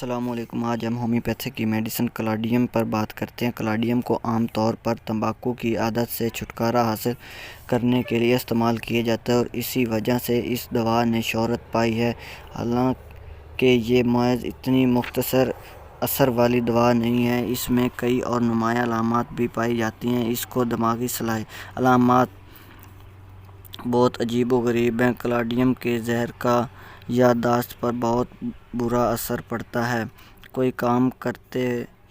السلام علیکم۔ آج ہم ہومیوپیتھی کی میڈیسن کلاڈیم پر بات کرتے ہیں۔ کلاڈیم کو عام طور پر تمباکو کی عادت سے چھٹکارا حاصل کرنے کے لیے استعمال کیا جاتا ہے اور اسی وجہ سے اس دوا نے شہرت پائی ہے۔ حالانکہ یہ محض اتنی مختصر اثر والی دوا نہیں ہے، اس میں کئی اور نمایاں علامات بھی پائی جاتی ہیں۔ اس کو دماغی علامات بہت عجیب و غریب ہیں۔ کلاڈیم کے زہر کا یادداشت پر بہت برا اثر پڑتا ہے، کوئی کام کرتے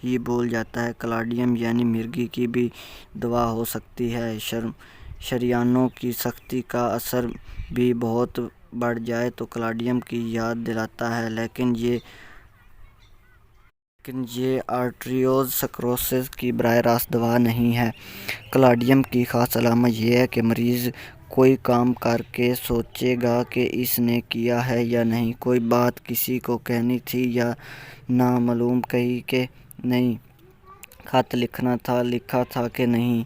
ہی بھول جاتا ہے۔ کلاڈیم یعنی مرگی کی بھی دوا ہو سکتی ہے۔ شریانوں کی سختی کا اثر بھی بہت بڑھ جائے تو کلاڈیم کی یاد دلاتا ہے، لیکن یہ آرٹریوز سکلروسس کی براہ راست دوا نہیں ہے۔ کلاڈیم کی خاص علامت یہ ہے کہ مریض کوئی کام کر کے سوچے گا کہ اس نے کیا ہے یا نہیں، کوئی بات کسی کو کہنی تھی یا نامعلوم کہی کہ نہیں، خط لکھنا تھا لکھا تھا کہ نہیں۔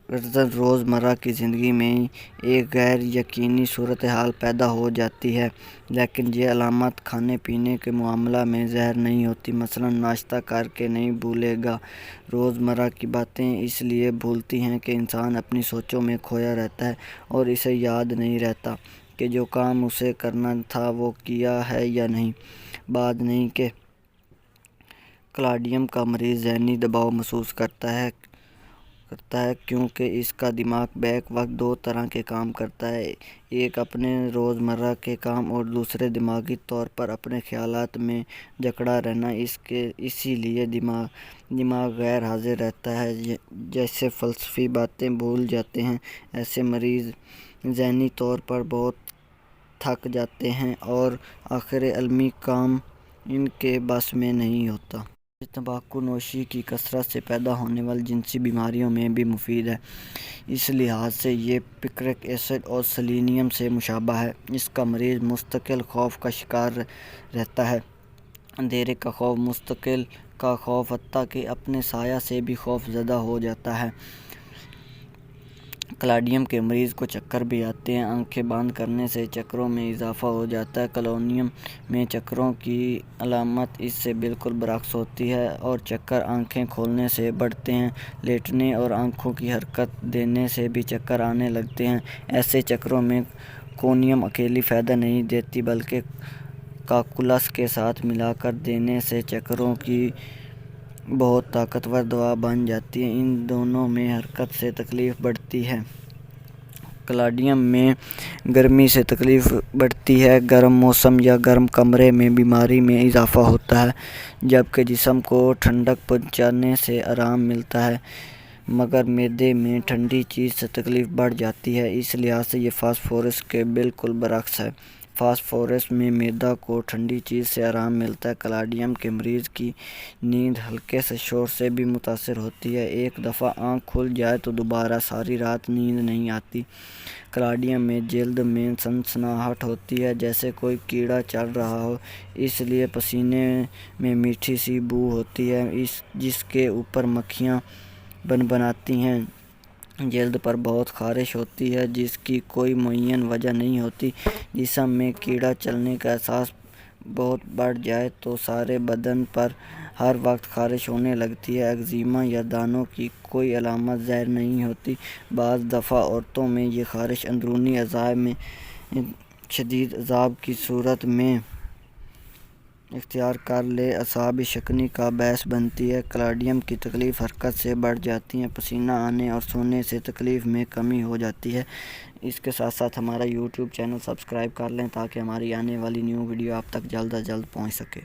غرضاً روز مرہ کی زندگی میں ایک غیر یقینی صورتحال پیدا ہو جاتی ہے، لیکن یہ علامات کھانے پینے کے معاملہ میں ظاہر نہیں ہوتی۔ مثلاً ناشتہ کر کے نہیں بھولے گا۔ روز مرہ کی باتیں اس لیے بھولتی ہیں کہ انسان اپنی سوچوں میں کھویا رہتا ہے اور اسے یاد نہیں رہتا کہ جو کام اسے کرنا تھا وہ کیا ہے یا نہیں۔ بات نہیں کہ کلاڈیم کا مریض ذہنی دباؤ محسوس کرتا ہے کیونکہ اس کا دماغ بیک وقت دو طرح کے کام کرتا ہے، ایک اپنے روز مرہ کے کام اور دوسرے دماغی طور پر اپنے خیالات میں جکڑا رہنا۔ اسی لیے دماغ غیر حاضر رہتا ہے، جیسے فلسفی باتیں بھول جاتے ہیں۔ ایسے مریض ذہنی طور پر بہت تھک جاتے ہیں اور آخر علمی کام ان کے بس میں نہیں ہوتا۔ یہ تمباکو نوشی کی کثرت سے پیدا ہونے والی جنسی بیماریوں میں بھی مفید ہے۔ اس لحاظ سے یہ پکرک ایسڈ اور سیلینیم سے مشابہ ہے۔ اس کا مریض مستقل خوف کا شکار رہتا ہے، اندھیرے کا خوف، مستقبل کا خوف، حتیٰ کہ اپنے سایہ سے بھی خوف زدہ ہو جاتا ہے۔ کلاڈیم کے مریض کو چکر بھی آتے ہیں۔ آنکھیں بند کرنے سے چکروں میں اضافہ ہو جاتا ہے۔ کلاڈیم میں چکروں کی علامت اس سے بالکل برعکس ہوتی ہے اور چکر آنکھیں کھولنے سے بڑھتے ہیں۔ لیٹنے اور آنکھوں کی حرکت دینے سے بھی چکر آنے لگتے ہیں۔ ایسے چکروں میں کونیم اکیلی فائدہ نہیں دیتی بلکہ کاکولس کے ساتھ ملا کر دینے سے چکروں کی بہت طاقتور دوا بن جاتی ہے۔ ان دونوں میں حرکت سے تکلیف بڑھتی ہے۔ کلاڈیم میں گرمی سے تکلیف بڑھتی ہے۔ گرم موسم یا گرم کمرے میں بیماری میں اضافہ ہوتا ہے، جبکہ جسم کو ٹھنڈک پہنچانے سے آرام ملتا ہے، مگر معدے میں ٹھنڈی چیز سے تکلیف بڑھ جاتی ہے۔ اس لحاظ سے یہ فاسفورس کے بالکل برعکس ہے۔ فاسفورس میں معدہ کو ٹھنڈی چیز سے آرام ملتا ہے۔ کلاڈیم کے مریض کی نیند ہلکے سے شور سے بھی متاثر ہوتی ہے۔ ایک دفعہ آنکھ کھل جائے تو دوبارہ ساری رات نیند نہیں آتی۔ کلاڈیم میں جلد میں سنسناہٹ ہوتی ہے، جیسے کوئی کیڑا چل رہا ہو، اس لیے پسینے میں میٹھی سی بو ہوتی ہے جس کے اوپر مکھیاں بنبناتی ہیں۔ جلد پر بہت خارش ہوتی ہے جس کی کوئی معین وجہ نہیں ہوتی۔ جسم میں کیڑا چلنے کا احساس بہت بڑھ جائے تو سارے بدن پر ہر وقت خارش ہونے لگتی ہے۔ ایگزیما یا دانوں کی کوئی علامت ظاہر نہیں ہوتی۔ بعض دفعہ عورتوں میں یہ خارش اندرونی اعضاء میں شدید عذاب کی صورت میں اختیار کر لے اعصابی شکنی کا باعث بنتی ہے۔ کلاڈیم کی تکلیف حرکت سے بڑھ جاتی ہے، پسینہ آنے اور سونے سے تکلیف میں کمی ہو جاتی ہے۔ اس کے ساتھ ساتھ ہمارا یوٹیوب چینل سبسکرائب کر لیں تاکہ ہماری آنے والی نیو ویڈیو آپ تک جلد از جلد پہنچ سکے۔